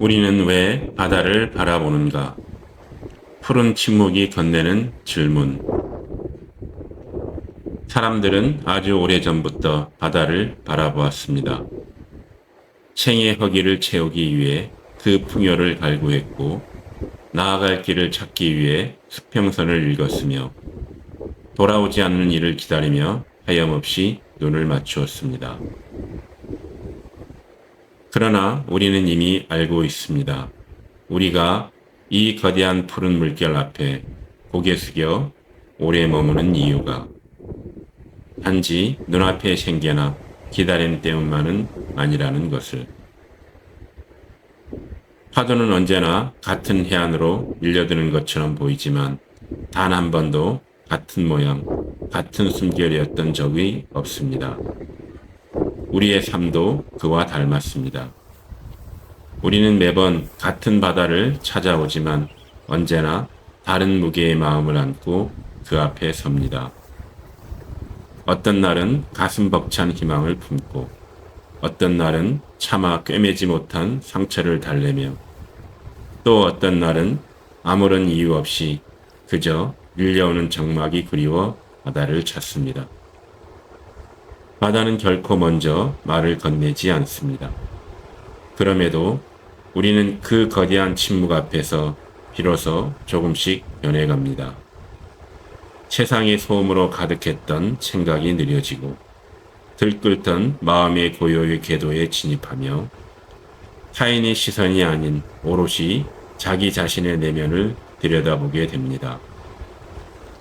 우리는 왜 바다를 바라보는가? 푸른 침묵이 건네는 질문. 사람들은 아주 오래전부터 바다를 바라보았습니다. 생의 허기를 채우기 위해 그 풍요를 갈구했고, 나아갈 길을 찾기 위해 수평선을 읽었으며, 돌아오지 않는 이를 기다리며 하염없이 눈을 맞추었습니다. 그러나 우리는 이미 알고 있습니다. 우리가 이 거대한 푸른 물결 앞에 고개 숙여 오래 머무는 이유가 단지 눈앞에 생겨나 기다림 때문만은 아니라는 것을. 파도는 언제나 같은 해안으로 밀려드는 것처럼 보이지만 단 한 번도 같은 모양, 같은 숨결이었던 적이 없습니다. 우리의 삶도 그와 닮았습니다. 우리는 매번 같은 바다를 찾아오지만 언제나 다른 무게의 마음을 안고 그 앞에 섭니다. 어떤 날은 가슴 벅찬 희망을 품고, 어떤 날은 차마 꿰매지 못한 상처를 달래며, 또 어떤 날은 아무런 이유 없이 그저 밀려오는 정막이 그리워 바다를 찾습니다. 바다는 결코 먼저 말을 건네지 않습니다. 그럼에도 우리는 그 거대한 침묵 앞에서 비로소 조금씩 변해갑니다. 세상의 소음으로 가득했던 생각이 느려지고 들끓던 마음의 고요의 궤도에 진입하며 타인의 시선이 아닌 오롯이 자기 자신의 내면을 들여다보게 됩니다.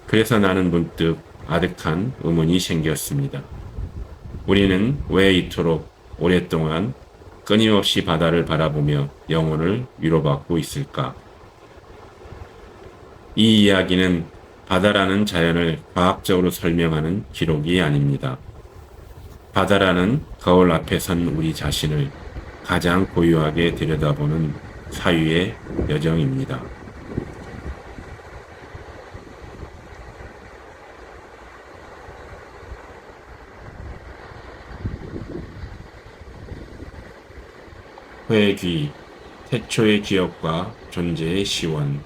그래서 나는 문득 아득한 의문이 생겼습니다. 우리는 왜 이토록 오랫동안 끊임없이 바다를 바라보며 영혼을 위로받고 있을까? 이 이야기는 바다라는 자연을 과학적으로 설명하는 기록이 아닙니다. 바다라는 거울 앞에 선 우리 자신을 가장 고요하게 들여다보는 사유의 여정입니다. 회귀, 태초의 기억과 존재의 시원.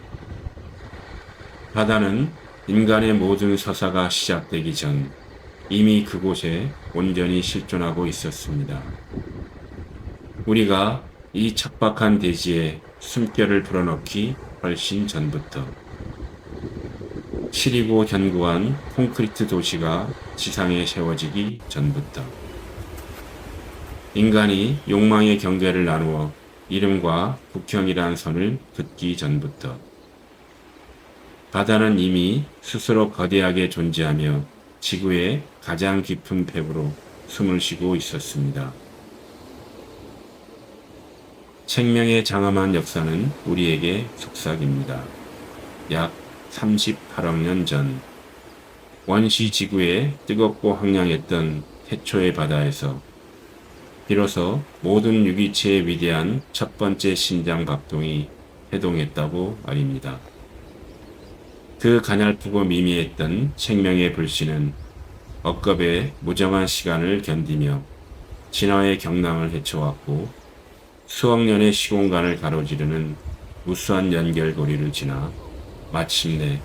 바다는 인간의 모든 서사가 시작되기 전 이미 그곳에 온전히 실존하고 있었습니다. 우리가 이 척박한 대지에 숨결을 불어넣기 훨씬 전부터, 시리고 견고한 콘크리트 도시가 지상에 세워지기 전부터, 인간이 욕망의 경계를 나누어 이름과 국형이란 선을 긋기 전부터, 바다는 이미 스스로 거대하게 존재하며 지구의 가장 깊은 폐부로 숨을 쉬고 있었습니다. 생명의 장엄한 역사는 우리에게 속삭입니다. 약 38억 년 전, 원시 지구에 뜨겁고 황량했던 태초의 바다에서 비로소 모든 유기체의 위대한 첫 번째 심장 박동이 해동했다고 말입니다. 그 가냘프고 미미했던 생명의 불씨는 억겁의 무정한 시간을 견디며 진화의 경랑을 헤쳐왔고 수억 년의 시공간을 가로지르는 무수한 연결고리를 지나 마침내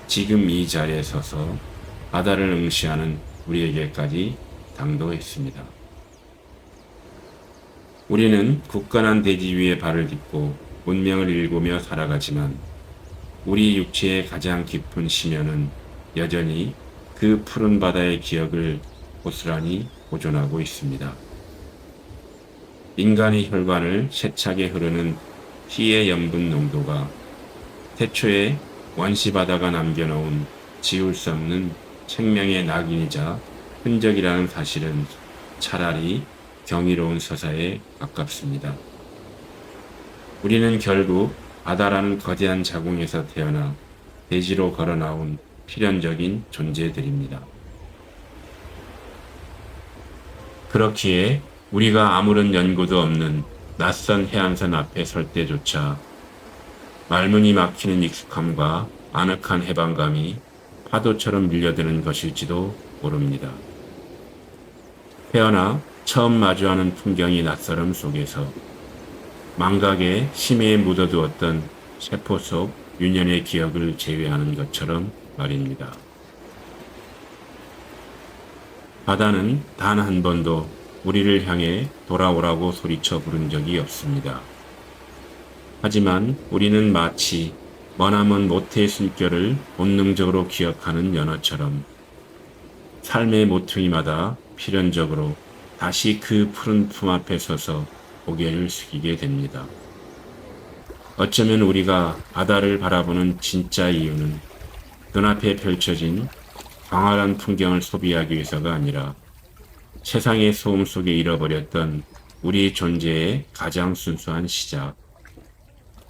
지금 이 자리에 서서 바다를 응시하는 우리에게까지 당도했습니다. 우리는 굳건한 대지 위에 발을 딛고 운명을 일구며 살아가지만 우리 육체의 가장 깊은 심연은 여전히 그 푸른 바다의 기억을 고스란히 보존하고 있습니다. 인간의 혈관을 세차게 흐르는 피의 염분 농도가 태초에 원시바다가 남겨놓은 지울 수 없는 생명의 낙인이자 흔적이라는 사실은 차라리 경이로운 서사에 가깝습니다. 우리는 결국 바다라는 거대한 자궁에서 태어나 대지로 걸어나온 필연적인 존재들입니다. 그렇기에 우리가 아무런 연고도 없는 낯선 해안선 앞에 설 때조차 말문이 막히는 익숙함과 아늑한 해방감이 파도처럼 밀려드는 것일지도 모릅니다. 태어나 처음 마주하는 풍경이 낯설음 속에서 망각의 심해에 묻어두었던 세포 속 유년의 기억을 제외하는 것처럼 말입니다. 바다는 단 한 번도 우리를 향해 돌아오라고 소리쳐 부른 적이 없습니다. 하지만 우리는 마치 머나먼 모태의 숨결을 본능적으로 기억하는 연어처럼 삶의 모퉁이마다 필연적으로 다시 그 푸른 품 앞에 서서 고개를 숙이게 됩니다. 어쩌면 우리가 바다를 바라보는 진짜 이유는 눈앞에 펼쳐진 광활한 풍경을 소비하기 위해서가 아니라 세상의 소음 속에 잃어버렸던 우리 존재의 가장 순수한 시작,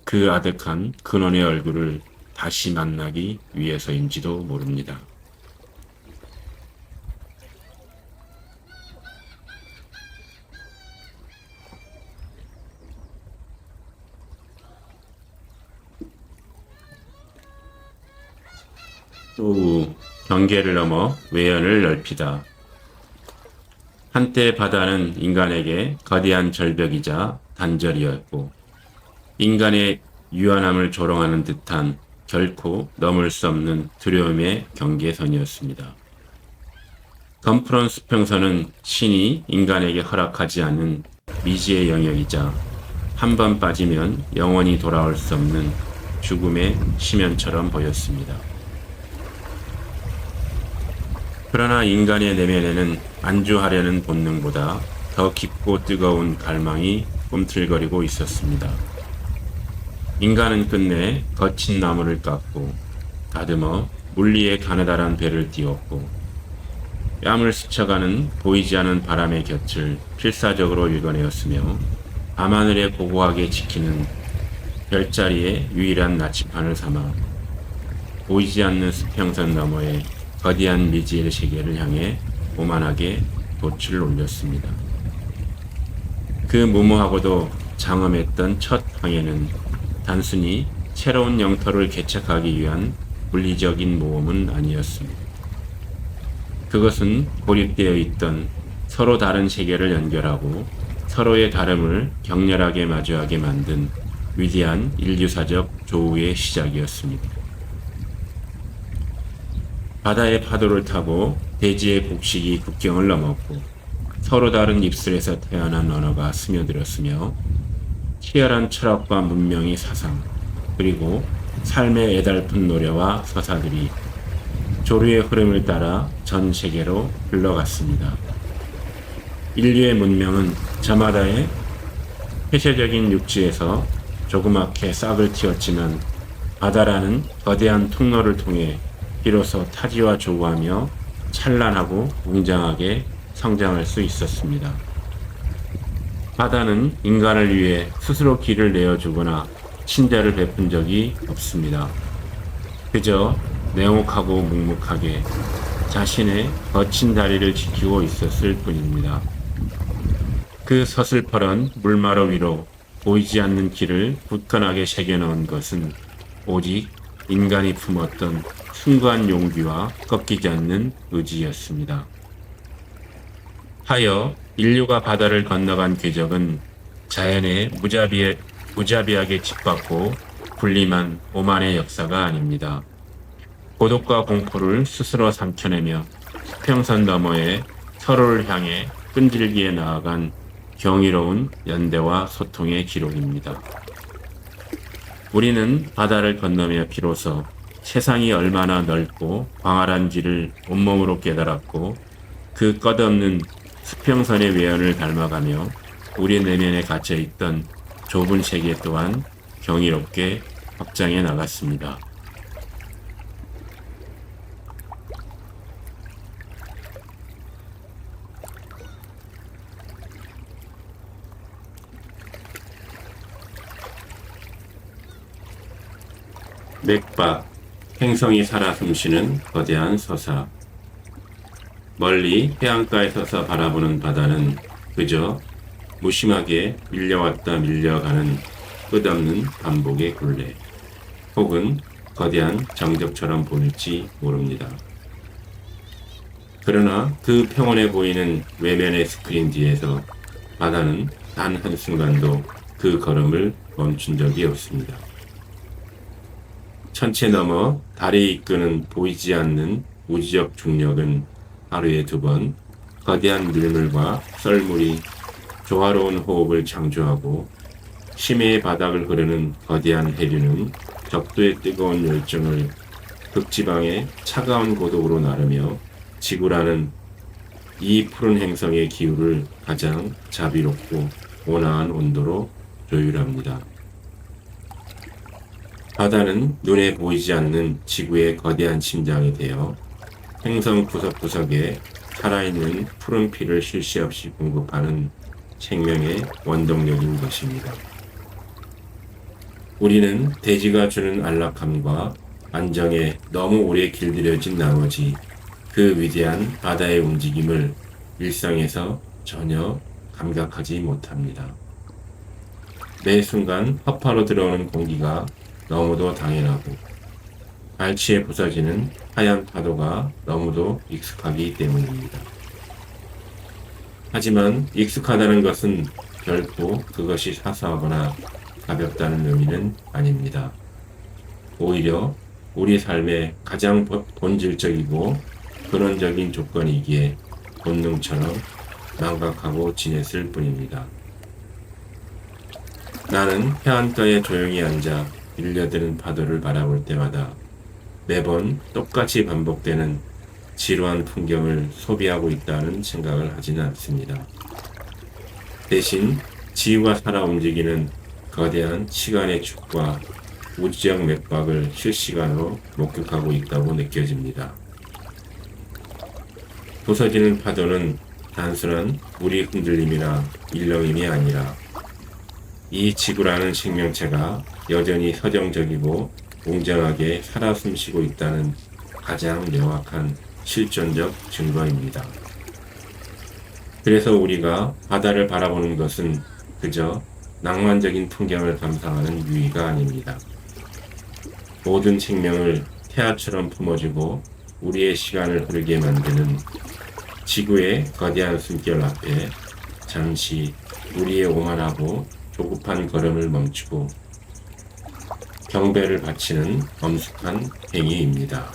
그 아득한 근원의 얼굴을 다시 만나기 위해서인지도 모릅니다. 또 경계를 넘어 외연을 넓히다. 한때 바다는 인간에게 거대한 절벽이자 단절이었고 인간의 유한함을 조롱하는 듯한 결코 넘을 수 없는 두려움의 경계선이었습니다. 검푸른 수평선은 신이 인간에게 허락하지 않은 미지의 영역이자 한 번 빠지면 영원히 돌아올 수 없는 죽음의 심연처럼 보였습니다. 그러나 인간의 내면에는 안주하려는 본능보다 더 깊고 뜨거운 갈망이 꿈틀거리고 있었습니다. 인간은 끝내 거친 나무를 깎고 다듬어 물리의 가느다란 배를 띄웠고 뺨을 스쳐가는 보이지 않는 바람의 곁을 필사적으로 읽어내었으며 밤하늘에 고고하게 지키는 별자리의 유일한 나치판을 삼아 보이지 않는 수평선 너머에 거대한 미지의 세계를 향해 오만하게 돛을 올렸습니다. 그 무모하고도 장엄했던 첫 항해는 단순히 새로운 영토를 개척하기 위한 물리적인 모험은 아니었습니다. 그것은 고립되어 있던 서로 다른 세계를 연결하고 서로의 다름을 격렬하게 마주하게 만든 위대한 인류사적 조우의 시작이었습니다. 바다의 파도를 타고 대지의 곡식이 국경을 넘었고 서로 다른 입술에서 태어난 언어가 스며들었으며 치열한 철학과 문명의 사상 그리고 삶의 애달픈 노래와 서사들이 조류의 흐름을 따라 전 세계로 흘러갔습니다. 인류의 문명은 저마다의 폐쇄적인 육지에서 조그맣게 싹을 틔웠지만 바다라는 거대한 통로를 통해 비로소 타지와 조우하며 찬란하고 웅장하게 성장할 수 있었습니다. 바다는 인간을 위해 스스로 길을 내어주거나 친절을 베푼 적이 없습니다. 그저 냉혹하고 묵묵하게 자신의 거친 다리를 지키고 있었을 뿐입니다. 그 서슬퍼런 물마로 위로 보이지 않는 길을 굳건하게 새겨넣은 것은 오직 인간이 품었던 숭고한 용기와 꺾이지 않는 의지였습니다. 하여 인류가 바다를 건너간 궤적은 자연의 무자비하게 짓밟고 군림한 오만의 역사가 아닙니다. 고독과 공포를 스스로 삼켜내며 수평선 너머에 서로를 향해 끈질기게 나아간 경이로운 연대와 소통의 기록입니다. 우리는 바다를 건너며 비로소 세상이 얼마나 넓고 광활한지를 온몸으로 깨달았고 그 끝없는 수평선의 외연을 닮아가며 우리 내면에 갇혀있던 좁은 세계 또한 경이롭게 확장해 나갔습니다. 맥박, 행성이 살아 숨쉬는 거대한 서사. 멀리 해안가에 서서 바라보는 바다는 그저 무심하게 밀려왔다 밀려가는 끝없는 반복의 굴레, 혹은 거대한 정적처럼 보일지 모릅니다. 그러나 그 평온해 보이는 외면의 스크린 뒤에서 바다는 단 한순간도 그 걸음을 멈춘 적이 없습니다. 천체 넘어 달이 이끄는 보이지 않는 우주적 중력은 하루에 2번 거대한 밀물과 썰물이 조화로운 호흡을 창조하고 심해의 바닥을 흐르는 거대한 해류는 적도의 뜨거운 열정을 극지방의 차가운 고독으로 나르며 지구라는 이 푸른 행성의 기후를 가장 자비롭고 온화한 온도로 조율합니다. 바다는 눈에 보이지 않는 지구의 거대한 심장이 되어 행성 구석구석에 살아있는 푸른 피를 쉴 새 없이 공급하는 생명의 원동력인 것입니다. 우리는 대지가 주는 안락함과 안정에 너무 오래 길들여진 나머지 그 위대한 바다의 움직임을 일상에서 전혀 감각하지 못합니다. 매 순간 허파로 들어오는 공기가 너무도 당연하고 발치에 부서지는 하얀 파도가 너무도 익숙하기 때문입니다. 하지만 익숙하다는 것은 결코 그것이 사소하거나 가볍다는 의미는 아닙니다. 오히려 우리 삶의 가장 본질적이고 근원적인 조건이기에 본능처럼 망각하고 지냈을 뿐입니다. 나는 해안가에 조용히 앉아 밀려드는 파도를 바라볼 때마다 매번 똑같이 반복되는 지루한 풍경을 소비하고 있다는 생각을 하지는 않습니다. 대신 지구가 살아 움직이는 거대한 시간의 축과 우주적 맥박을 실시간으로 목격하고 있다고 느껴집니다. 부서지는 파도는 단순한 물이 흔들림이나 일렁임이 아니라 이 지구라는 생명체가 여전히 서정적이고 웅장하게 살아 숨쉬고 있다는 가장 명확한 실존적 증거입니다. 그래서 우리가 바다를 바라보는 것은 그저 낭만적인 풍경을 감상하는 유의가 아닙니다. 모든 생명을 태아처럼 품어주고 우리의 시간을 흐르게 만드는 지구의 거대한 숨결 앞에 잠시 우리의 오만하고 조급한 걸음을 멈추고 경배를 바치는 엄숙한 행위입니다.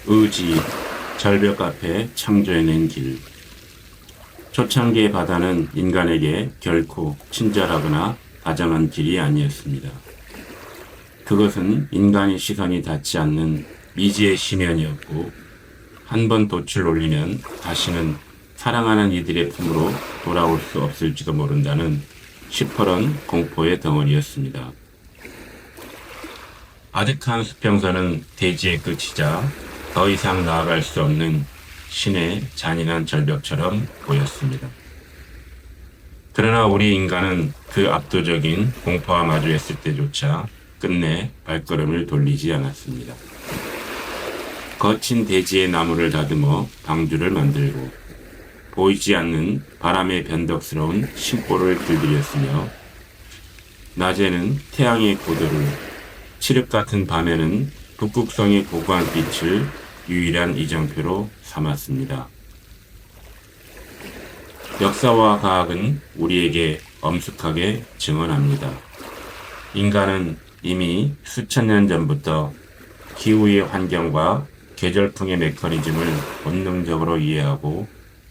의지, 절벽 앞에 창조해낸 길. 초창기의 바다는 인간에게 결코 친절하거나 다정한 길이 아니었습니다. 그것은 인간의 시선이 닿지 않는 미지의 심연이었고 한 번 돛을 올리면 다시는 사랑하는 이들의 품으로 돌아올 수 없을지도 모른다는 시퍼런 공포의 덩어리였습니다. 아득한 수평선은 대지의 끝이자 더 이상 나아갈 수 없는 신의 잔인한 절벽처럼 보였습니다. 그러나 우리 인간은 그 압도적인 공포와 마주했을 때조차 끝내 발걸음을 돌리지 않았습니다. 거친 대지의 나무를 다듬어 방주를 만들고 보이지 않는 바람의 변덕스러운 심보를 길들였으며 낮에는 태양의 고도를, 칠흑 같은 밤에는 북극성의 고고한 빛을 유일한 이정표로 삼았습니다. 역사와 과학은 우리에게 엄숙하게 증언합니다. 인간은 이미 수천 년 전부터 기후의 환경과 계절풍의 메커니즘을 본능적으로 이해하고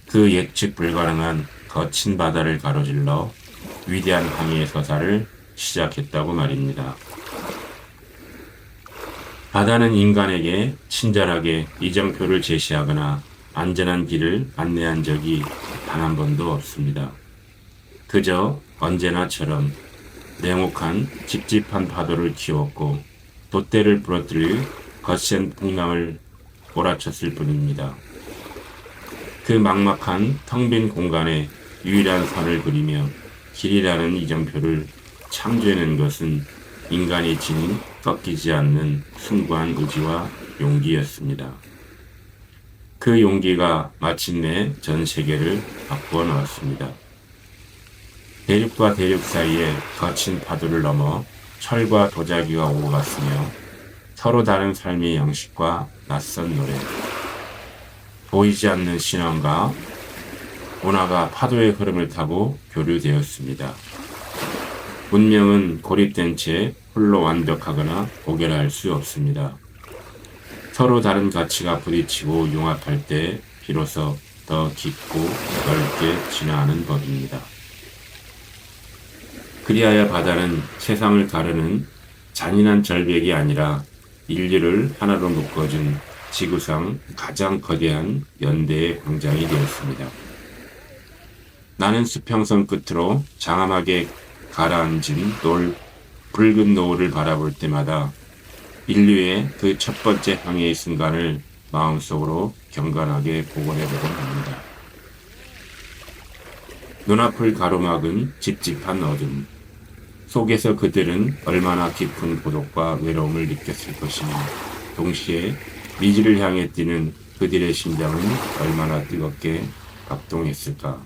그 예측 불가능한 거친 바다를 가로질러 위대한 항해의 서사를 시작했다고 말입니다. 바다는 인간에게 친절하게 이정표를 제시하거나 안전한 길을 안내한 적이 단 한 번도 없습니다. 그저 언제나처럼 냉혹한 찝찝한 파도를 키웠고 돛대를 부러뜨릴 거센 풍랑을 몰아쳤을 뿐입니다. 그 막막한 텅 빈 공간에 유일한 선을 그리며 길이라는 이정표를 창조해낸 것은 인간이 지닌 꺾이지 않는 숭고한 의지와 용기였습니다. 그 용기가 마침내 전 세계를 바꾸어 놓았습니다. 대륙과 대륙 사이에 거친 파도를 넘어 철과 도자기가 오고 갔으며 서로 다른 삶의 양식과 낯선 노래, 보이지 않는 신앙과 문화가 파도의 흐름을 타고 교류되었습니다. 문명은 고립된 채 홀로 완벽하거나 고결할 수 없습니다. 서로 다른 가치가 부딪히고 융합할 때 비로소 더 깊고 넓게 진화하는 법입니다. 그리하여 바다는 세상을 가르는 잔인한 절벽이 아니라 인류를 하나로 묶어준 지구상 가장 거대한 연대의 광장이 되었습니다. 나는 수평선 끝으로 장엄하게 가라앉은 붉은 노을을 바라볼 때마다 인류의 그 첫 번째 항해의 순간을 마음속으로 경건하게 복원해보곤 합니다. 눈앞을 가로막은 찝찝한 어둠 속에서 그들은 얼마나 깊은 고독과 외로움을 느꼈을 것이며 동시에 미지를 향해 뛰는 그들의 심장은 얼마나 뜨겁게 박동했을까.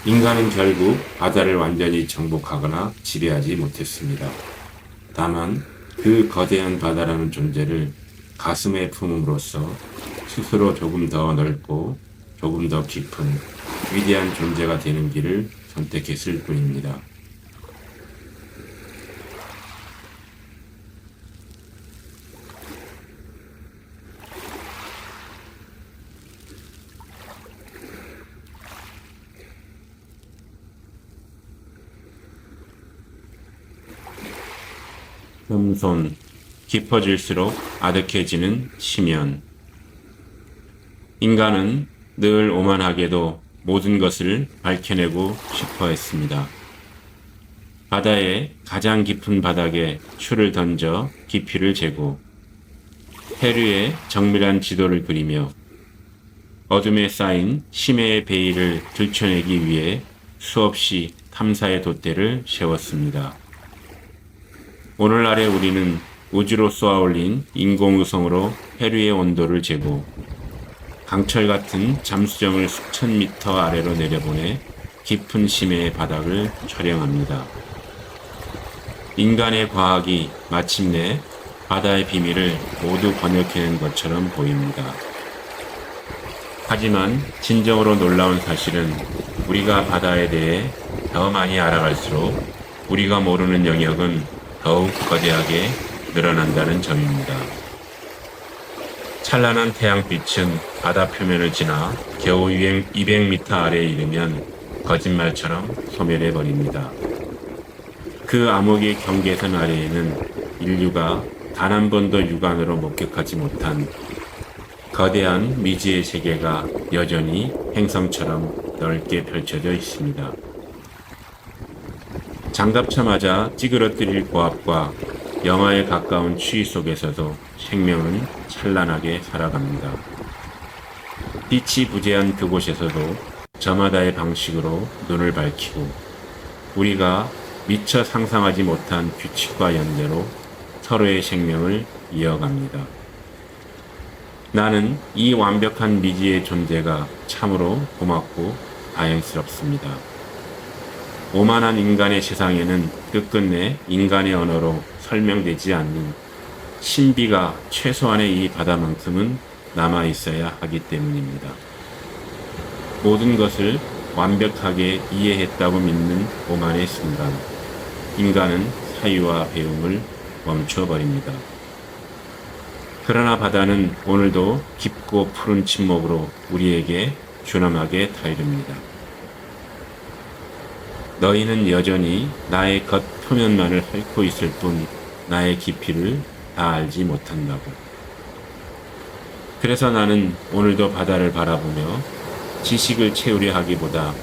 인간은 결국 바다를 완전히 정복하거나 지배하지 못했습니다. 다만 그 거대한 바다라는 존재를 가슴에 품음으로써 스스로 조금 더 넓고 조금 더 깊은 위대한 존재가 되는 길을 선택했을 뿐입니다. 금손, 깊어질수록 아득해지는 심연. 인간은 늘 오만하게도 모든 것을 밝혀내고 싶어 했습니다. 바다의 가장 깊은 바닥에 추를 던져 깊이를 재고 해류의 정밀한 지도를 그리며 어둠에 쌓인 심해의 베일을 들춰내기 위해 수없이 탐사의 돛대를 세웠습니다. 오늘날의 우리는 우주로 쏘아올린 인공위성으로 해류의 온도를 재고 강철 같은 잠수정을 수천 미터 아래로 내려보내 깊은 심해의 바닥을 촬영합니다. 인간의 과학이 마침내 바다의 비밀을 모두 번역해낸 것처럼 보입니다. 하지만 진정으로 놀라운 사실은 우리가 바다에 대해 더 많이 알아갈수록 우리가 모르는 영역은 더욱 거대하게 늘어난다는 점입니다. 찬란한 태양빛은 바다 표면을 지나 겨우 200m 아래에 이르면 거짓말처럼 소멸해 버립니다. 그 암흑의 경계선 아래에는 인류가 단 한 번도 육안으로 목격하지 못한 거대한 미지의 세계가 여전히 행성처럼 넓게 펼쳐져 있습니다. 장갑차마자 찌그러뜨릴 고압과 영하에 가까운 추위 속에서도 생명은 찬란하게 살아갑니다. 빛이 부재한 그곳에서도 저마다의 방식으로 눈을 밝히고 우리가 미처 상상하지 못한 규칙과 연대로 서로의 생명을 이어갑니다. 나는 이 완벽한 미지의 존재가 참으로 고맙고 다행스럽습니다. 오만한 인간의 세상에는 끝끝내 인간의 언어로 설명되지 않는 신비가 최소한의 이 바다만큼은 남아있어야 하기 때문입니다. 모든 것을 완벽하게 이해했다고 믿는 오만의 순간, 인간은 사유와 배움을 멈춰버립니다. 그러나 바다는 오늘도 깊고 푸른 침묵으로 우리에게 준엄하게 타이릅니다. 너희는 여전히 나의 겉 표면만을 핥고 있을 뿐 나의 깊이를 다 알지 못한다고. 그래서 나는 오늘도 바다를 바라보며 지식을 채우려 하기보다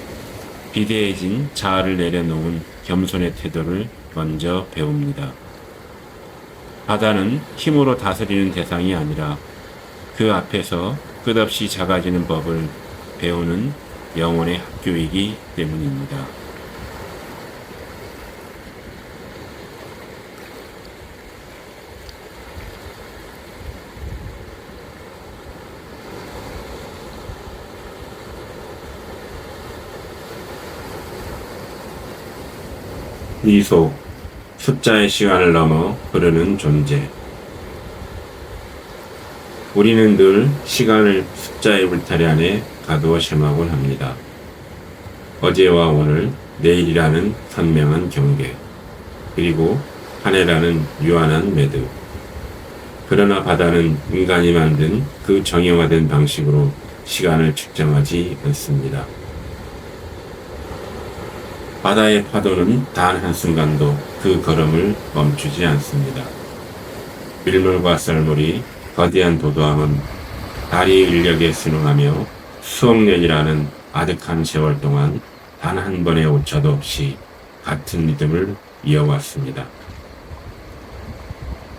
비대해진 자아를 내려놓은 겸손의 태도를 먼저 배웁니다. 바다는 힘으로 다스리는 대상이 아니라 그 앞에서 끝없이 작아지는 법을 배우는 영혼의 학교이기 때문입니다. 미소, 숫자의 시간을 넘어 흐르는 존재. 우리는 늘 시간을 숫자의 울타리 안에 가두어 셈하곤 합니다. 어제와 오늘, 내일이라는 선명한 경계, 그리고 한 해라는 유한한 매듭. 그러나 바다는 인간이 만든 그 정형화된 방식으로 시간을 측정하지 않습니다. 바다의 파도는 단 한순간도 그 걸음을 멈추지 않습니다. 밀물과 썰물이 거대한 도도함은 다리 인력에 순응하며 수억 년이라는 아득한 세월 동안 단 한 번의 오차도 없이 같은 리듬을 이어왔습니다.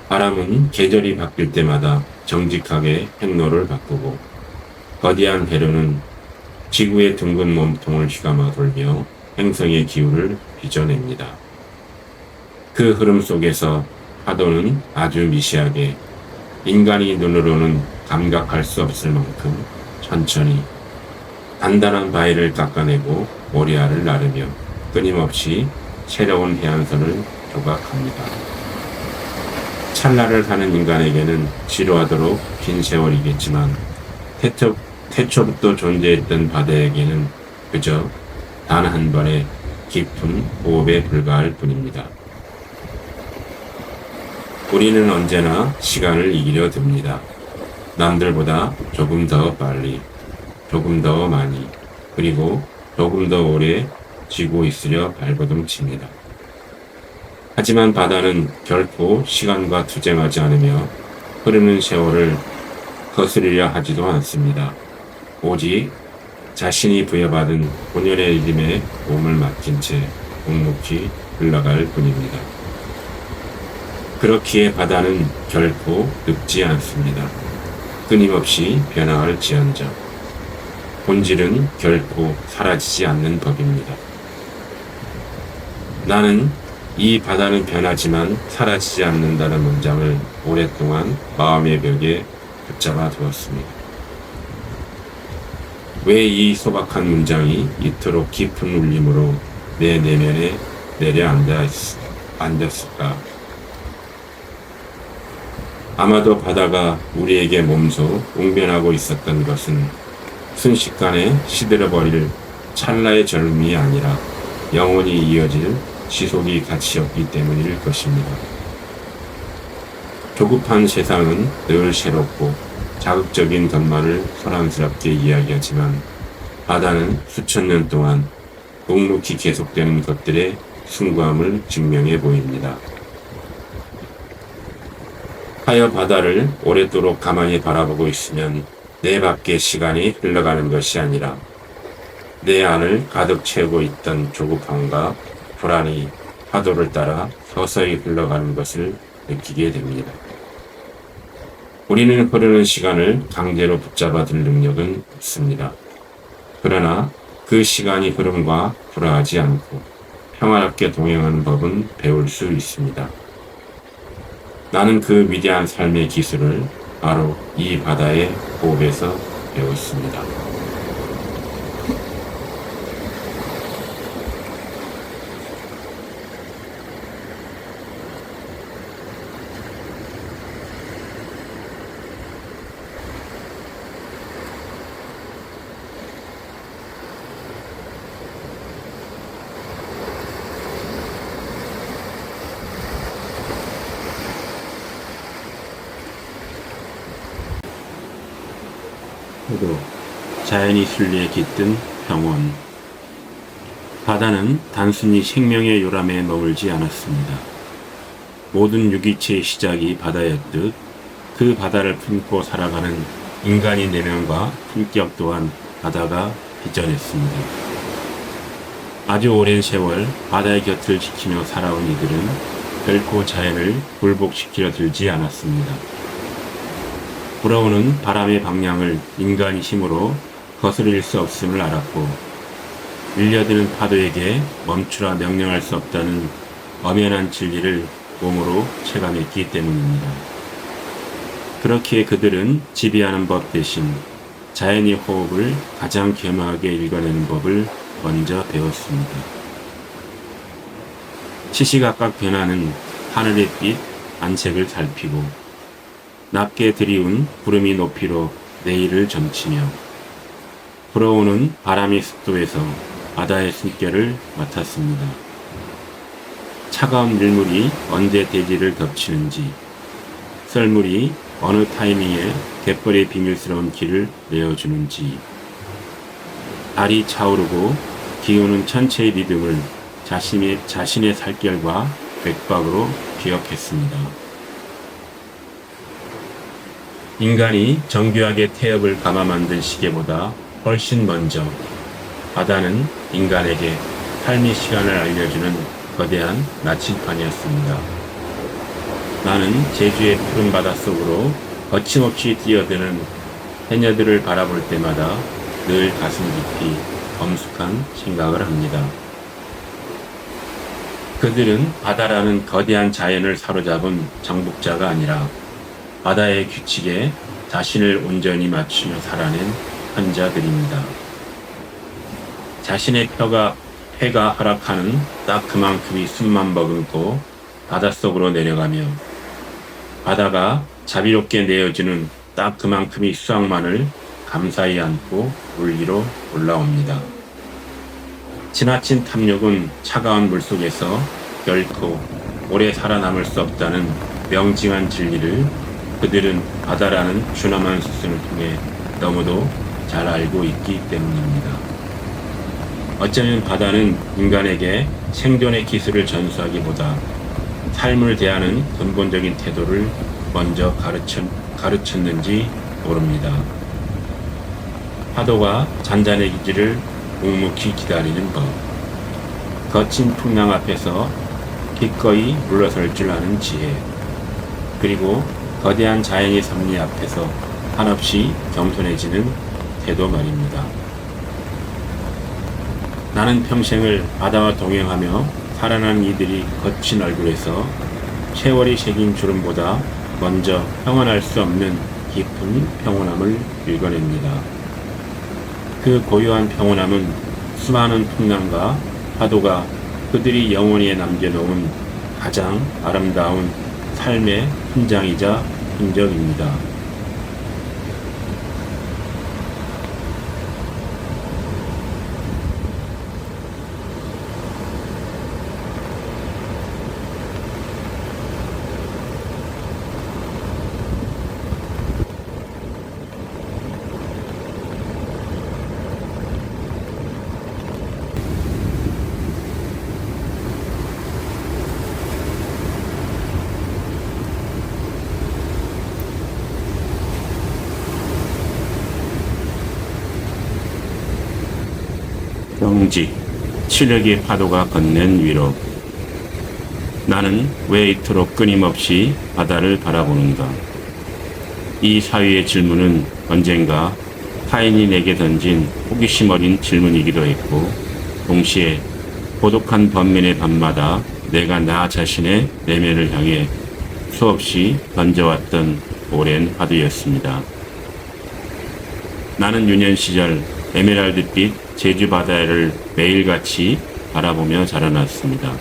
바람은 계절이 바뀔 때마다 정직하게 행로를 바꾸고, 거대한 해류는 지구의 둥근 몸통을 휘감아 돌며 행성의 기후를 빚어냅니다. 그 흐름 속에서 파도는 아주 미세하게, 인간이 눈으로는 감각할 수 없을 만큼 천천히 단단한 바위를 깎아내고 모래알을 나르며 끊임없이 새로운 해안선을 조각합니다. 찰나를 사는 인간에게는 지루하도록 긴 세월이겠지만, 태초부터 존재했던 바다에게는 그저 단 한 번의 깊은 호흡에 불과할 뿐입니다. 우리는 언제나 시간을 이기려 듭니다. 남들보다 조금 더 빨리, 조금 더 많이, 그리고 조금 더 오래 쥐고 있으려 발버둥칩니다. 하지만 바다는 결코 시간과 투쟁하지 않으며 흐르는 세월을 거스르려 하지도 않습니다. 오직 자신이 부여받은 본연의 리듬에 몸을 맡긴 채 묵묵히 흘러갈 뿐입니다. 그렇기에 바다는 결코 늙지 않습니다. 끊임없이 변화할지언정 본질은 결코 사라지지 않는 법입니다. 나는 이 바다는 변하지만 사라지지 않는다는 문장을 오랫동안 마음의 벽에 붙잡아 두었습니다. 왜 이 소박한 문장이 이토록 깊은 울림으로 내 내면에 내려앉았을까? 아마도 바다가 우리에게 몸소 웅변하고 있었던 것은 순식간에 시들어버릴 찰나의 젊음이 아니라 영원히 이어질 지속이 가치였기 때문일 것입니다. 조급한 세상은 늘 새롭고 자극적인 것만을 소란스럽게 이야기하지만, 바다는 수천 년 동안 묵묵히 계속되는 것들의 숭고함을 증명해 보입니다. 하여 바다를 오랫도록 가만히 바라보고 있으면 내 밖의 시간이 흘러가는 것이 아니라 내 안을 가득 채우고 있던 조급함과 불안이 파도를 따라 서서히 흘러가는 것을 느끼게 됩니다. 우리는 흐르는 시간을 강제로 붙잡아 들 능력은 없습니다. 그러나 그 시간이 흐름과 불화하지 않고 평화롭게 동행하는 법은 배울 수 있습니다. 나는 그 위대한 삶의 기술을 바로 이 바다의 호흡에서 배웠습니다. 포도, 자연이 순리에 깃든 평온. 바다는 단순히 생명의 요람에 머물지 않았습니다. 모든 유기체의 시작이 바다였듯 그 바다를 품고 살아가는 인간의 내면과 품격 또한 바다가 빚어냈습니다. 아주 오랜 세월 바다의 곁을 지키며 살아온 이들은 결코 자연을 굴복시키려 들지 않았습니다. 불어오는 바람의 방향을 인간의 힘으로 거스릴 수 없음을 알았고, 밀려드는 파도에게 멈추라 명령할 수 없다는 엄연한 진리를 몸으로 체감했기 때문입니다. 그렇기에 그들은 지배하는 법 대신 자연의 호흡을 가장 겸허하게 읽어내는 법을 먼저 배웠습니다. 시시각각 변하는 하늘의 빛 안색을 살피고 낮게 들이운 구름이 높이로 내일을 점치며 불어오는 바람의 습도에서 바다의 숨결을 맡았습니다. 차가운 밀물이 언제 대지를 덮치는지, 썰물이 어느 타이밍에 갯벌의 비밀스러운 길을 내어주는지, 달이 차오르고 기우는 천체의 리듬을 자신의 살결과 맥박으로 기억했습니다. 인간이 정교하게 태엽을 감아 만든 시계보다 훨씬 먼저 바다는 인간에게 삶의 시간을 알려주는 거대한 나침판이었습니다. 나는 제주의 푸른 바닷속으로 거침없이 뛰어드는 해녀들을 바라볼 때마다 늘 가슴 깊이 엄숙한 생각을 합니다. 그들은 바다라는 거대한 자연을 사로잡은 정복자가 아니라 바다의 규칙에 자신을 온전히 맞추며 살아낸 현자들입니다. 자신의 폐가 허락하는 딱 그만큼의 숨만 머금고 바닷속으로 내려가며 바다가 자비롭게 내어주는 딱 그만큼의 수확만을 감사히 안고 물 위로 올라옵니다. 지나친 탐욕은 차가운 물속에서 결코 오래 살아남을 수 없다는 명징한 진리를 그들은 바다라는 준엄한 수순을 통해 너무도 잘 알고 있기 때문입니다. 어쩌면 바다는 인간에게 생존의 기술을 전수하기보다 삶을 대하는 근본적인 태도를 먼저 가르쳤는지 모릅니다. 파도가 잔잔해지기를 묵묵히 기다리는 법, 거친 풍랑 앞에서 기꺼이 물러설 줄 아는 지혜, 그리고 거대한 자연의 섭리 앞에서 한없이 겸손해지는 태도 말입니다. 나는 평생을 바다와 동행하며 살아난 이들이 거친 얼굴에서 세월이 새긴 주름보다 먼저 평안할 수 없는 깊은 평온함을 읽어냅니다. 그 고요한 평온함은 수많은 풍랑과 파도가 그들이 영원히 남겨놓은 가장 아름다운 삶의 훈장이자 흔적입니다. 경직, 치력의 파도가 건넨 위로. 나는 왜 이토록 끊임없이 바다를 바라보는가? 이 사위의 질문은 언젠가 타인이 내게 던진 호기심 어린 질문이기도 했고, 동시에 고독한 번민의 밤마다 내가 나 자신의 내면을 향해 수없이 던져왔던 오랜 화두였습니다. 나는 유년 시절 에메랄드빛 제주 바다를 매일같이 바라보며 자라났습니다.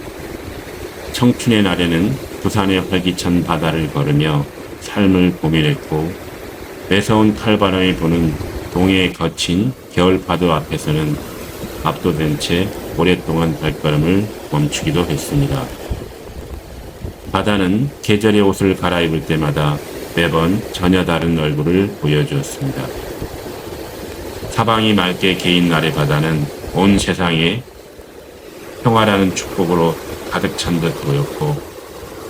청춘의 날에는 부산의 활기찬 바다를 걸으며 삶을 고민했고, 매서운 칼바람이 부는 동해의 거친 겨울 파도 앞에서는 압도된 채 오랫동안 발걸음을 멈추기도 했습니다. 바다는 계절의 옷을 갈아입을 때마다 매번 전혀 다른 얼굴을 보여주었습니다. 사방이 맑게 개인 날의 바다는 온 세상에 평화라는 축복으로 가득 찬 듯 보였고,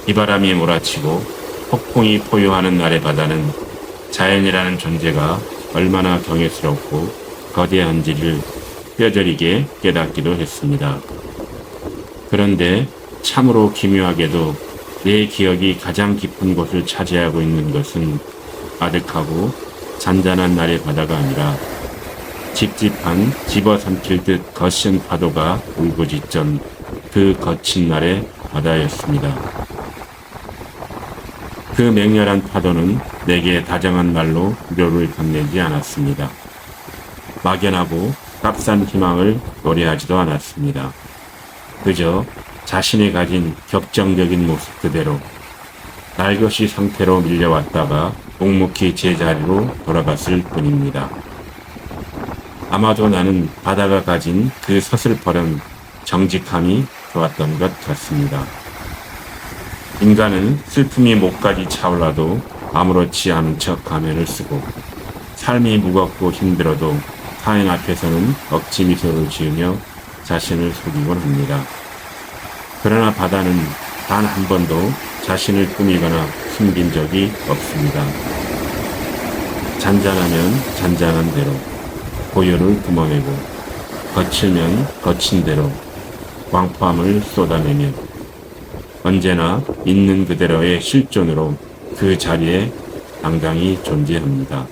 비바람이 몰아치고 폭풍이 포효하는 날의 바다는 자연이라는 존재가 얼마나 경외스럽고 거대한지를 뼈저리게 깨닫기도 했습니다. 그런데 참으로 기묘하게도 내 기억이 가장 깊은 곳을 차지하고 있는 것은 아득하고 잔잔한 날의 바다가 아니라 찝찝한 집어삼킬 듯 거센 파도가 울부짖던 그 거친 날의 바다였습니다. 그 맹렬한 파도는 내게 다정한 말로 위로를 건네지 않았습니다. 막연하고 값싼 희망을 노래하지도 않았습니다. 그저 자신이 가진 격정적인 모습 그대로 날것이 상태로 밀려왔다가 묵묵히 제자리로 돌아갔을 뿐입니다. 아마도 나는 바다가 가진 그 서슬퍼런 정직함이 좋았던 것 같습니다. 인간은 슬픔이 목까지 차올라도 아무렇지 않은 척 가면을 쓰고 삶이 무겁고 힘들어도 타인 앞에서는 억지 미소를 지으며 자신을 속이곤 합니다. 그러나 바다는 단 한 번도 자신을 꾸미거나 숨긴 적이 없습니다. 잔잔하면 잔잔한 대로 고요를 뿜어내고 거칠면 거친 대로 광포함을 쏟아내며 언제나 있는 그대로의 실존으로 그 자리에 당당히 존재합니다.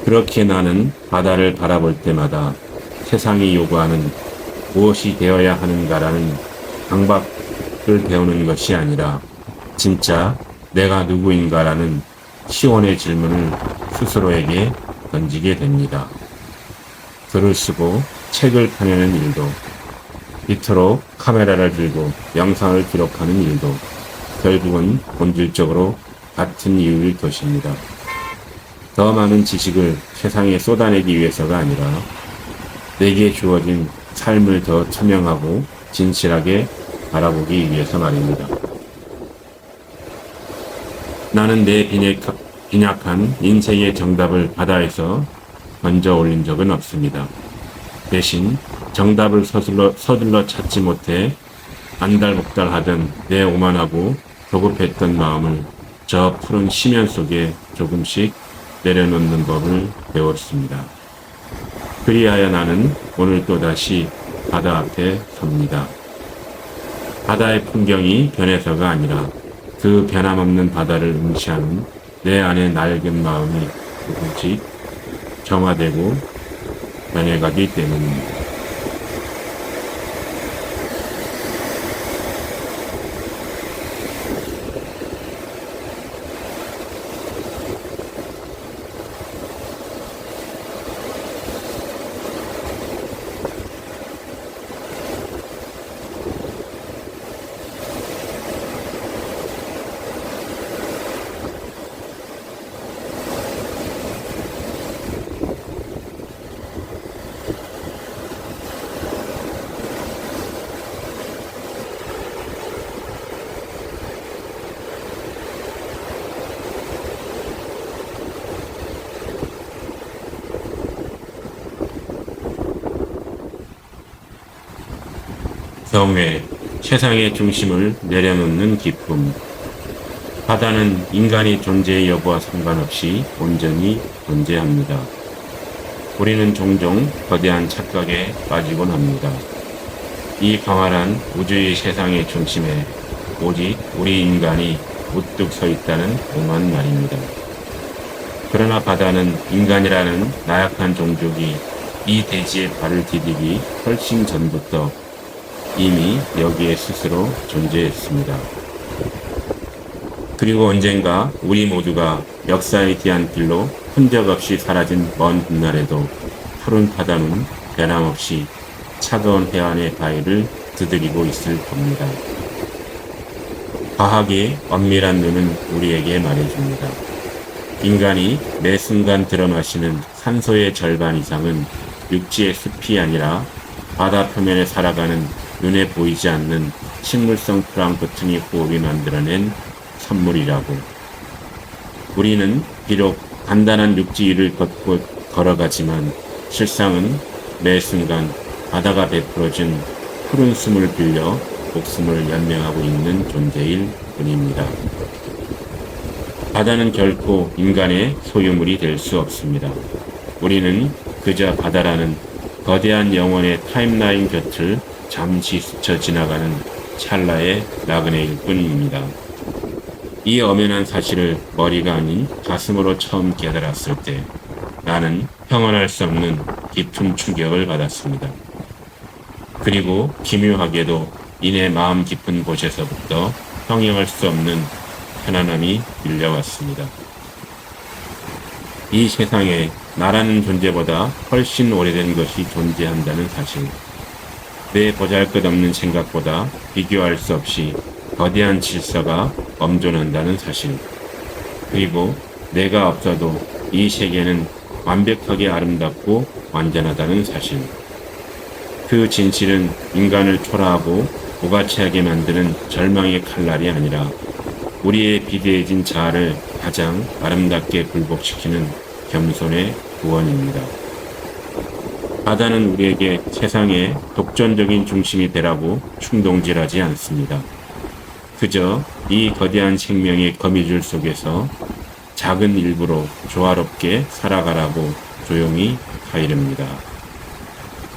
그렇게 나는 바다를 바라볼 때마다 세상이 요구하는 무엇이 되어야 하는가라는 강박을 배우는 것이 아니라 진짜 내가 누구인가라는 시원의 질문을 스스로에게 던지게 됩니다. 글을 쓰고 책을 펴내는 일도, 이토록 카메라를 들고 영상을 기록하는 일도 결국은 본질적으로 같은 이유일 것입니다. 더 많은 지식을 세상에 쏟아내기 위해서가 아니라 내게 주어진 삶을 더 투명하고 진실하게 바라보기 위해서 말입니다. 나는 내 빈약한 인생의 정답을 바다에서 던져 올린 적은 없습니다. 대신 정답을 서둘러 찾지 못해 안달복달하던 내 오만하고 조급했던 마음을 저 푸른 심연 속에 조금씩 내려놓는 법을 배웠습니다. 그리하여 나는 오늘 또다시 바다 앞에 섭니다. 바다의 풍경이 변해서가 아니라 그 변함없는 바다를 응시하는 내 안의 낡은 마음이 조금씩 정화되고 변해가기 때문입니다. 경외, 세상의 중심을 내려놓는 기쁨. 바다는 인간의 존재의 여부와 상관없이 온전히 존재합니다. 우리는 종종 거대한 착각에 빠지곤 합니다. 이 광활한 우주의 세상의 중심에 오직 우리 인간이 우뚝 서 있다는 오만 말입니다. 그러나 바다는 인간이라는 나약한 종족이 이 대지에 발을 디디기 훨씬 전부터 이미 여기에 스스로 존재했습니다. 그리고 언젠가 우리 모두가 역사의 뒤안길로 흔적 없이 사라진 먼 훗날에도 푸른 바다는 변함없이 차가운 해안의 바위를 두드리고 있을 겁니다. 과학의 엄밀한 눈은 우리에게 말해줍니다. 인간이 매 순간 들어마시는 산소의 절반 이상은 육지의 숲이 아니라 바다 표면에 살아가는 눈에 보이지 않는 식물성 플랑크톤이 호흡이 만들어낸 선물이라고. 우리는 비록 간단한 육지 위를 걸어가지만 실상은 매 순간 바다가 베풀어준 푸른 숨을 빌려 목숨을 연명하고 있는 존재일 뿐입니다. 바다는 결코 인간의 소유물이 될 수 없습니다. 우리는 그저 바다라는 거대한 영혼의 타임라인 곁을 잠시 스쳐 지나가는 찰나의 나그네일 뿐입니다. 이 엄연한 사실을 머리가 아닌 가슴으로 처음 깨달았을 때 나는 평안할 수 없는 깊은 충격을 받았습니다. 그리고 기묘하게도 이내 마음 깊은 곳에서부터 형용할 수 없는 편안함이 밀려왔습니다. 이 세상에 나라는 존재보다 훨씬 오래된 것이 존재한다는 사실. 내 보잘것없는 생각보다 비교할 수 없이 거대한 질서가 엄존한다는 사실. 그리고 내가 없어도 이 세계는 완벽하게 아름답고 완전하다는 사실. 그 진실은 인간을 초라하고 무가치하게 만드는 절망의 칼날이 아니라 우리의 비대해진 자아를 가장 아름답게 굴복시키는 겸손의 구원입니다. 바다는 우리에게 세상의 독점적인 중심이 되라고 충동질하지 않습니다. 그저 이 거대한 생명의 거미줄 속에서 작은 일부로 조화롭게 살아가라고 조용히 타이릅니다.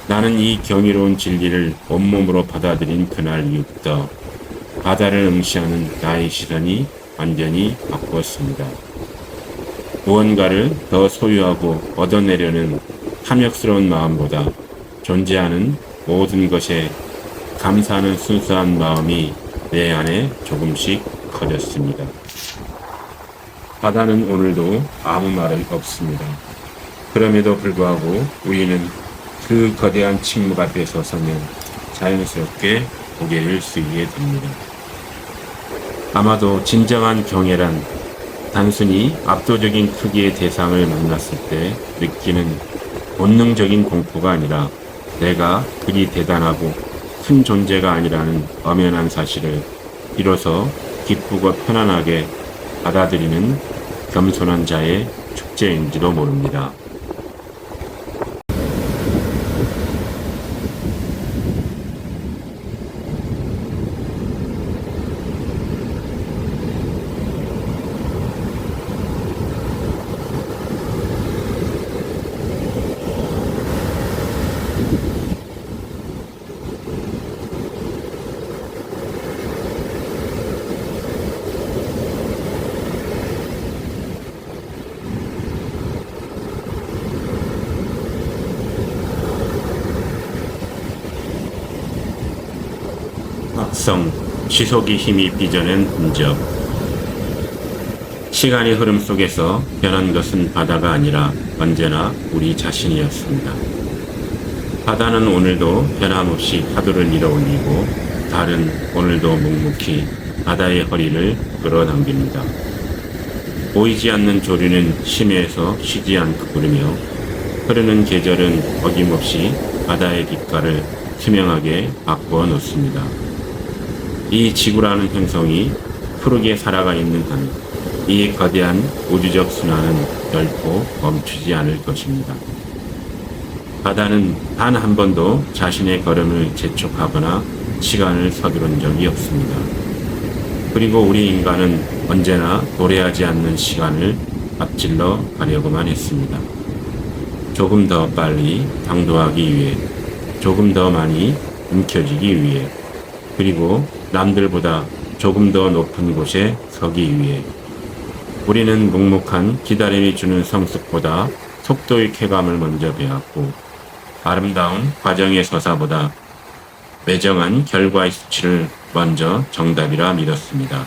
나는 이 경이로운 진리를 온몸으로 받아들인 그날 이후부터 바다를 응시하는 나의 시선이 완전히 바꾸었습니다. 무언가를 더 소유하고 얻어내려는 탐욕스러운 마음보다 존재하는 모든 것에 감사하는 순수한 마음이 내 안에 조금씩 커졌습니다. 바다는 오늘도 아무 말은 없습니다. 그럼에도 불구하고 우리는 그 거대한 침묵 앞에 서서면 자연스럽게 고개를 숙이게 됩니다. 아마도 진정한 경애란 단순히 압도적인 크기의 대상을 만났을 때 느끼는 본능적인 공포가 아니라 내가 그리 대단하고 큰 존재가 아니라는 엄연한 사실을 비로소 기쁘고 편안하게 받아들이는 겸손한 자의 축제인지도 모릅니다. 악성, 지속의 힘이 빚어낸 흔적. 시간의 흐름 속에서 변한 것은 바다가 아니라 언제나 우리 자신이었습니다. 바다는 오늘도 변함없이 파도를 밀어올리고 달은 오늘도 묵묵히 바다의 허리를 끌어당깁니다. 보이지 않는 조류는 심해에서 쉬지 않고 부르며 흐르는 계절은 어김없이 바다의 빛깔을 투명하게 바꾸어 놓습니다. 이 지구라는 행성이 푸르게 살아가 있는 한 이 거대한 우주적 순환은 결코 멈추지 않을 것입니다. 바다는 단 한 번도 자신의 걸음을 재촉하거나 시간을 서두른 적이 없습니다. 그리고 우리 인간은 언제나 도래하지 않는 시간을 앞질러 가려고만 했습니다. 조금 더 빨리 당도하기 위해, 조금 더 많이 움켜쥐기 위해, 그리고 남들보다 조금 더 높은 곳에 서기 위해. 우리는 묵묵한 기다림이 주는 성숙보다 속도의 쾌감을 먼저 배웠고, 아름다운 과정의 서사보다 매정한 결과의 수치를 먼저 정답이라 믿었습니다.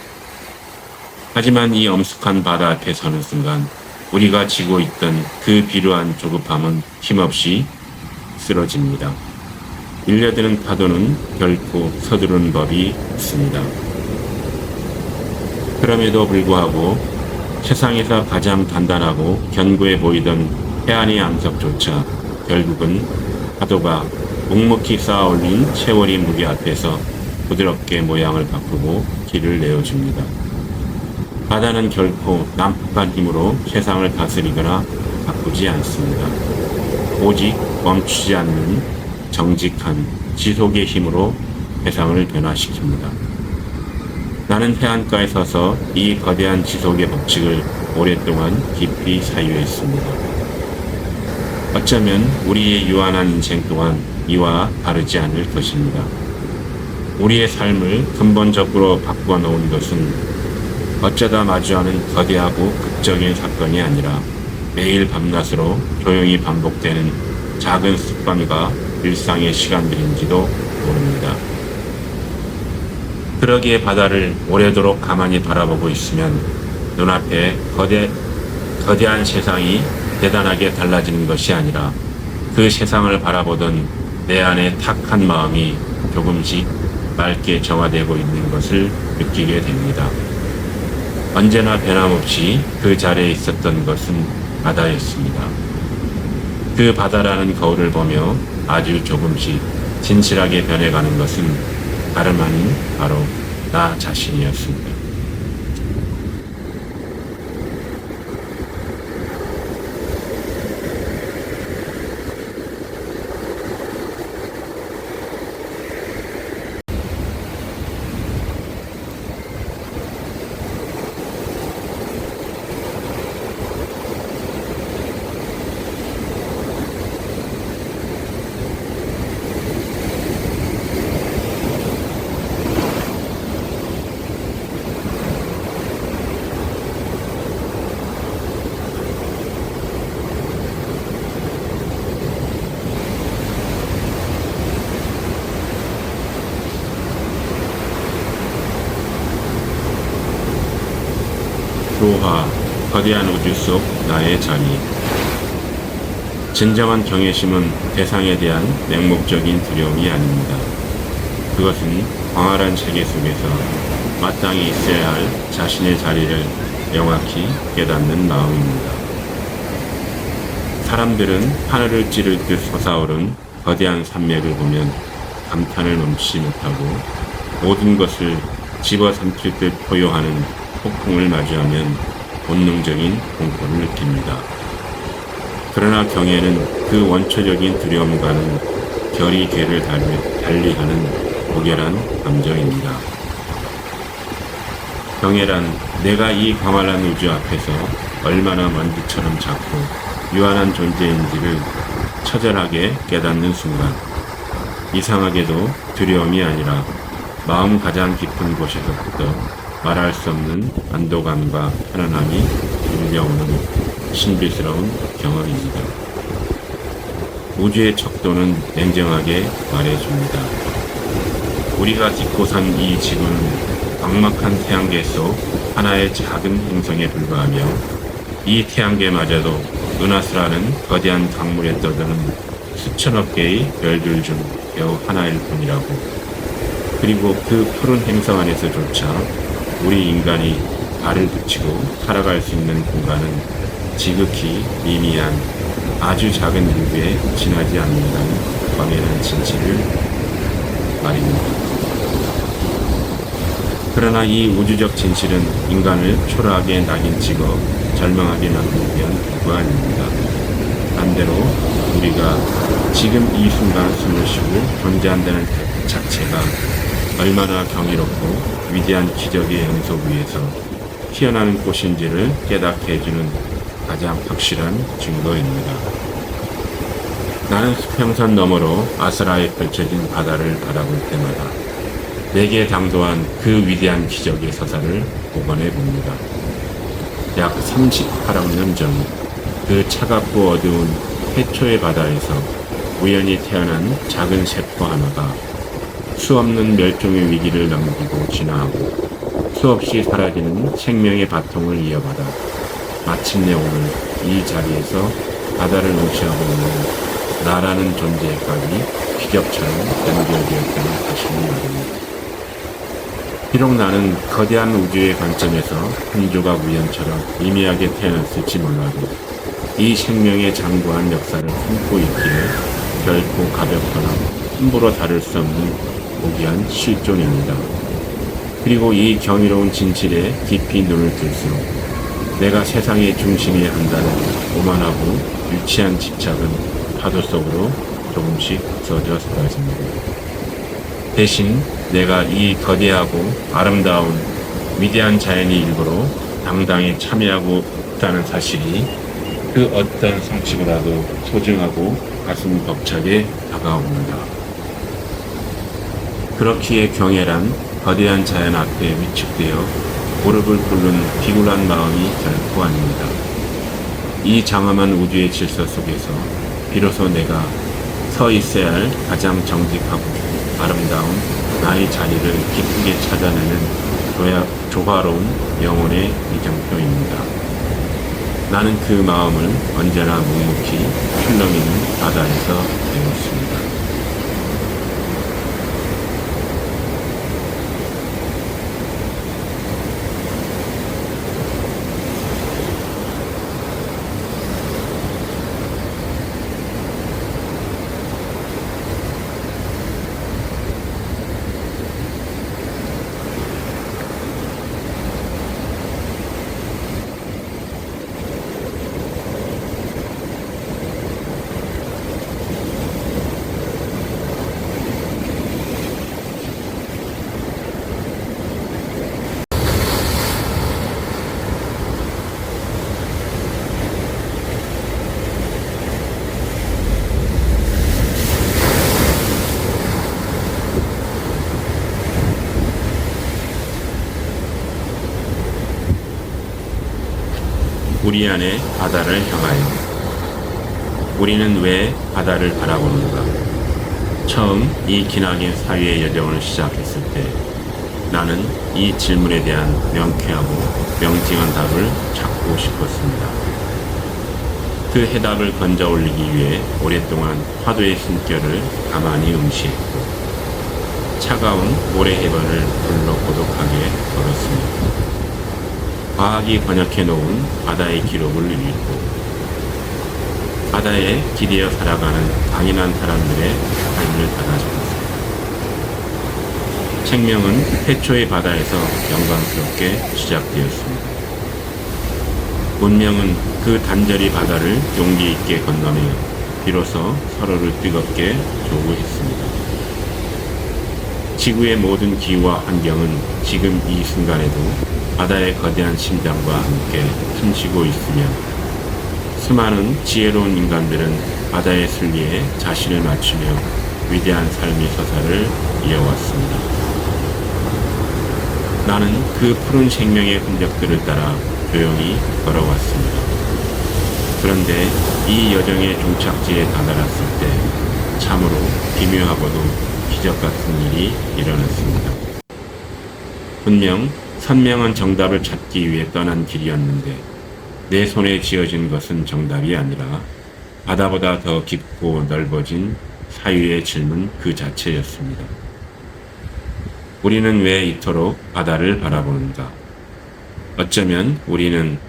하지만 이 엄숙한 바다 앞에 서는 순간 우리가 지고 있던 그 비루한 조급함은 힘없이 쓰러집니다. 밀려드는 파도는 결코 서두르는 법이 없습니다. 그럼에도 불구하고 세상에서 가장 단단하고 견고해 보이던 해안의 암석조차 결국은 파도가 묵묵히 쌓아올린 세월의 무게 앞에서 부드럽게 모양을 바꾸고 길을 내어줍니다. 바다는 결코 난폭한 힘으로 세상을 다스리거나 바꾸지 않습니다. 오직 멈추지 않는 정직한 지속의 힘으로 세상을 변화시킵니다. 나는 해안가에 서서 이 거대한 지속의 법칙을 오랫동안 깊이 사유했습니다. 어쩌면 우리의 유한한 인생 또한 이와 다르지 않을 것입니다. 우리의 삶을 근본적으로 바꾸어 놓은 것은 어쩌다 마주하는 거대하고 극적인 사건이 아니라 매일 밤낮으로 조용히 반복되는 작은 습관과 일상의 시간들인지도 모릅니다. 그러기에 바다를 오래도록 가만히 바라보고 있으면 눈앞에 거대한 세상이 대단하게 달라지는 것이 아니라 그 세상을 바라보던 내 안에 탁한 마음이 조금씩 맑게 정화되고 있는 것을 느끼게 됩니다. 언제나 변함없이 그 자리에 있었던 것은 바다였습니다. 그 바다라는 거울을 보며 아주 조금씩 진실하게 변해가는 것은 다름 아닌 바로 나 자신이었습니다. 조화, 거대한 우주 속 나의 자리. 진정한 경외심은 대상에 대한 맹목적인 두려움이 아닙니다. 그것은 광활한 세계 속에서 마땅히 있어야 할 자신의 자리를 명확히 깨닫는 마음입니다. 사람들은 하늘을 찌를 듯 솟아오른 거대한 산맥을 보면 감탄을 멈추지 못하고 모든 것을 집어삼킬 듯 포효하는 폭풍을 마주하면 본능적인 공포를 느낍니다. 그러나 경애는 그 원초적인 두려움과는 결이 궤를 달리하는 고결한 감정입니다. 경애란 내가 이 광활한 우주 앞에서 얼마나 먼지처럼 작고 유한한 존재인지를 처절하게 깨닫는 순간, 이상하게도 두려움이 아니라 마음 가장 깊은 곳에서부터 말할 수 없는 안도감과 편안함이 밀려오는 신비스러운 경험입니다. 우주의 척도는 냉정하게 말해줍니다. 우리가 딛고 산 이 지구는 광막한 태양계 속 하나의 작은 행성에 불과하며 이 태양계마저도 은하수라는 거대한 강물에 떠드는 수천억 개의 별들 중 겨우 하나일 뿐이라고. 그리고 그 푸른 행성 안에서조차 우리 인간이 발을 붙이고 살아갈 수 있는 공간은 지극히 미미한 아주 작은 일부에 지나지 않는다는 광활한 진실을 말입니다. 그러나 이 우주적 진실은 인간을 초라하게 낙인 찍어 절망하게 만들기 위한 도구가 아닙니다. 반대로 우리가 지금 이 순간 숨을 쉬고 존재한다는 자체가 얼마나 경이롭고 위대한 기적의 연속 위에서 피어나는 꽃인지를 깨닫게 해주는 가장 확실한 증거입니다. 나는 수평선 너머로 아스라에 펼쳐진 바다를 바라볼 때마다 내게 당도한 그 위대한 기적의 서사를 복원해 봅니다. 약 38억 년 전 그 차갑고 어두운 해초의 바다에서 우연히 태어난 작은 세포 하나가 수없는 멸종의 위기를 넘기고 진화하고 수없이 사라지는 생명의 바통을 이어받아 마침내 오늘 이 자리에서 바다를 응시하고 있는 나라는 존재까지 기적처럼 연결되었다는 사실을 말입니다. 비록 나는 거대한 우주의 관점에서 한 조각 우연처럼 미미하게 태어났을지 몰라도 이 생명의 장구한 역사를 품고 있기에 결코 가볍거나 함부로 다룰 수 없는 고귀한 실존입니다. 그리고 이 경이로운 진실에 깊이 눈을 뜰수록 내가 세상의 중심이어야 한다는 오만하고 유치한 집착은 파도 속으로 조금씩 없어져 사라집니다. 대신 내가 이 거대하고 아름다운 위대한 자연의 일부로 당당히 참여하고 있다는 사실이 그 어떤 성취보다도 소중하고 가슴 벅차게 다가옵니다. 그렇기에 경애란 거대한 자연 앞에 위축되어 무릎을 꿇는 비굴한 마음이 결코 아닙니다. 이 장엄한 우주의 질서 속에서 비로소 내가 서 있어야 할 가장 정직하고 아름다운 나의 자리를 기쁘게 찾아내는 조화로운 영혼의 이정표입니다. 나는 그 마음을 언제나 묵묵히 출렁이는 바다에서 배웠습니다. 우리 안에 바다를 향하여 우리는 왜 바다를 바라보는가? 처음 이 기나긴 사유의 여정을 시작했을 때 나는 이 질문에 대한 명쾌하고 명징한 답을 찾고 싶었습니다. 그 해답을 건져 올리기 위해 오랫동안 파도의 숨결을 가만히 응시했고 차가운 모래 해변을 불러 고독하게 걸었습니다. 과학이 번역해 놓은 바다의 기록을 읽고 바다에 기대어 살아가는 강인한 사람들의 삶을 받아적었습니다. 생명은 태초의 바다에서 영광스럽게 시작되었습니다. 문명은 그 단절이 바다를 용기 있게 건너며 비로소 서로를 뜨겁게 조우했습니다. 지구의 모든 기후와 환경은 지금 이 순간에도 바다의 거대한 심장과 함께 숨쉬고 있으며 수많은 지혜로운 인간들은 바다의 순리에 자신을 맞추며 위대한 삶의 서사를 이어왔습니다. 나는 그 푸른 생명의 흔적들을 따라 조용히 걸어왔습니다. 그런데 이 여정의 종착지에 다다랐을 때 참으로 기묘하고도 기적 같은 일이 일어났습니다. 분명 선명한 정답을 찾기 위해 떠난 길이었는데 내 손에 쥐어진 것은 정답이 아니라 바다보다 더 깊고 넓어진 사유의 질문 그 자체였습니다. 우리는 왜 이토록 바다를 바라보는가? 어쩌면 우리는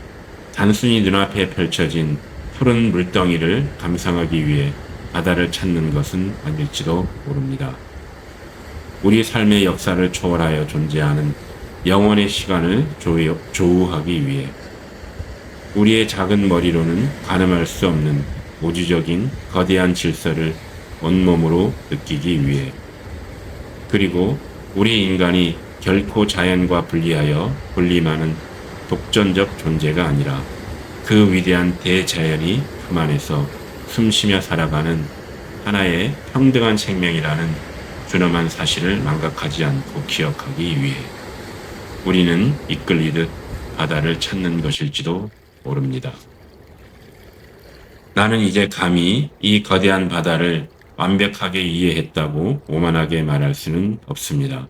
단순히 눈앞에 펼쳐진 푸른 물덩이를 감상하기 위해 바다를 찾는 것은 아닐지도 모릅니다. 우리 삶의 역사를 초월하여 존재하는 영원의 시간을 조우하기 위해 우리의 작은 머리로는 가늠할 수 없는 우주적인 거대한 질서를 온몸으로 느끼기 위해 그리고 우리 인간이 결코 자연과 분리하여 군림하는 독전적 존재가 아니라 그 위대한 대자연이 품 안에서 숨쉬며 살아가는 하나의 평등한 생명이라는 준엄한 사실을 망각하지 않고 기억하기 위해 우리는 이끌리듯 바다를 찾는 것일지도 모릅니다. 나는 이제 감히 이 거대한 바다를 완벽하게 이해했다고 오만하게 말할 수는 없습니다.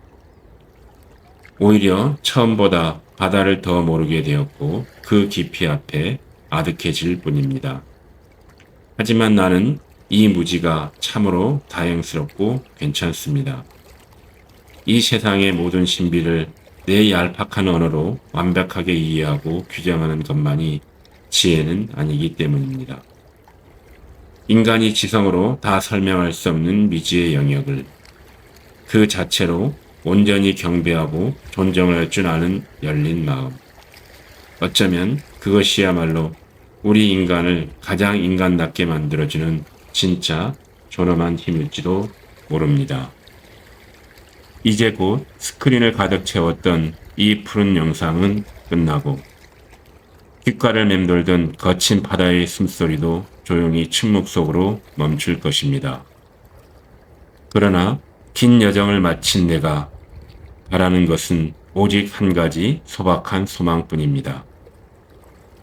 오히려 처음보다 바다를 더 모르게 되었고 그 깊이 앞에 아득해질 뿐입니다. 하지만 나는 이 무지가 참으로 다행스럽고 괜찮습니다. 이 세상의 모든 신비를 내 얄팍한 언어로 완벽하게 이해하고 규정하는 것만이 지혜는 아니기 때문입니다. 인간이 지성으로 다 설명할 수 없는 미지의 영역을 그 자체로 온전히 경배하고 존경을 할 줄 아는 열린 마음. 어쩌면 그것이야말로 우리 인간을 가장 인간답게 만들어주는 진짜 존엄한 힘일지도 모릅니다. 이제 곧 스크린을 가득 채웠던 이 푸른 영상은 끝나고 귓가를 맴돌던 거친 바다의 숨소리도 조용히 침묵 속으로 멈출 것입니다. 그러나 긴 여정을 마친 내가 바라는 것은 오직 한 가지 소박한 소망뿐입니다.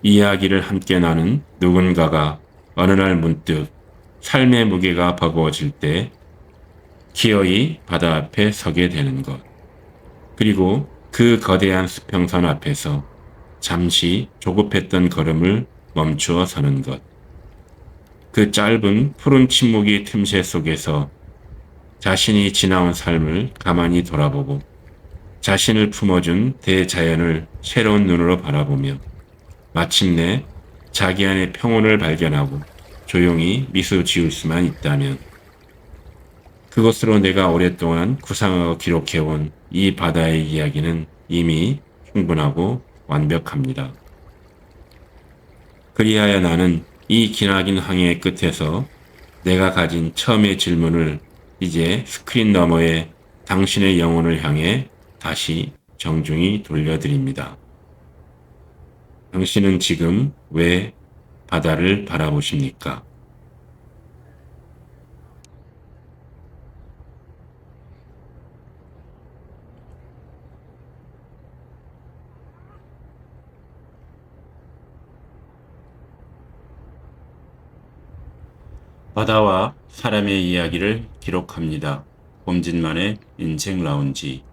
이야기를 함께 나눈 누군가가 어느 날 문득 삶의 무게가 버거워질 때 기어이 바다 앞에 서게 되는 것. 그리고 그 거대한 수평선 앞에서 잠시 조급했던 걸음을 멈추어 서는 것. 그 짧은 푸른 침묵의 틈새 속에서 자신이 지나온 삶을 가만히 돌아보고 자신을 품어준 대자연을 새로운 눈으로 바라보며 마침내 자기 안의 평온을 발견하고 조용히 미소 지을 수만 있다면 그것으로 내가 오랫동안 구상하고 기록해온 이 바다의 이야기는 이미 충분하고 완벽합니다. 그리하여 나는 이 기나긴 항해의 끝에서 내가 가진 처음의 질문을 이제 스크린 너머에 당신의 영혼을 향해 다시 정중히 돌려드립니다. 당신은 지금 왜 바다를 바라보십니까? 바다와 사람의 이야기를 기록합니다. 봄진만의 인생 라운지.